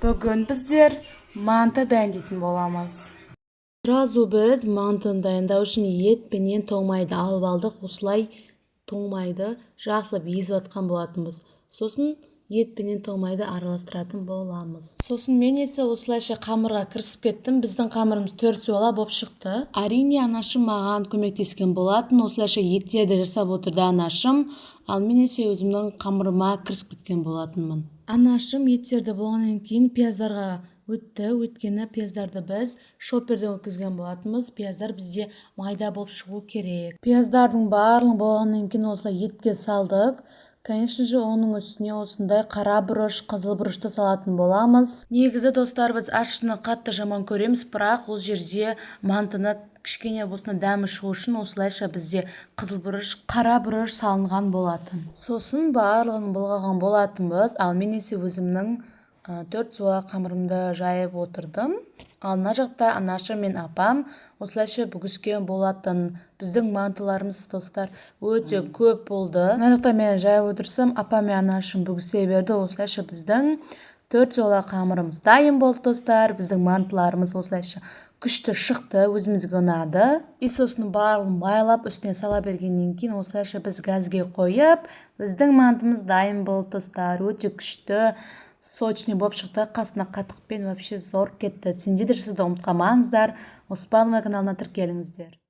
Бүгін біздер манты дайындайтын боламыз. Сразу біз мантыны дайындау үшін ет пенен тоңмайды алып алдық. Осылай тоңмайды жақсылап езіп атқан болатынбыз. Сосын ет пенен тоңмайды араластыратын боламыз. Сосын мен есе осылайша қамырға кірісіп кеттім. Біздің қамырымыз 4 суала болып шықты. Әрине анашым маған көмектескен болатын. Осылайша еттерді жасап отырды анашым. Ал мен есе өзімнің қамырыма кірісіп кеткен болатынмын. Анашым еттерді болғаннан кейін пияздарға өтті. Өткені пияздарды біз шоперден өткізген болатынбыз. Пияздар бізде майда болып шығу керек. Пияздардың барлығы болғаннан кейін осылай етке салдық. Конечно же, оның үстіне осындай қара бұрыш, қызыл бұрышты салатын боламыз. Негізі достар, біз ащыны қатты жаман көреміз, бірақ ол жерде мантыны кішкене болсын дәмі шығу үшін осылайша бізде қызыл бұрыш, қара бұрыш салынған болатын. Сосын барлығын былғаған болатынбыз. Ал мен есе өзімнің 4 суала қамырымды жайып отырдым. Ал мына жақта анашым мен апам осылайша бүгіскен болатын. Біздің мантыларымыз достар өте көп болды. Мына жақта мен жайып отырсам, апам мен анашым бүгісе берді. Осылайша біздің 4 суала қамырымыз дайын болды достар. Біздің мантыларымыз осылайша күшті шықты, өзімізге ұнады. И сосын барлығын майлап үстіне сала бергеннен кейін осылайша біз газге қойып, біздің мантымыз дайын болды достар. Өте күшті, сочный болып шықты. Қасына қатықпен вообще зор кетті. Сендер де жасауды ұмытпаңыздар. Оспанова каналына тіркеліңіздер.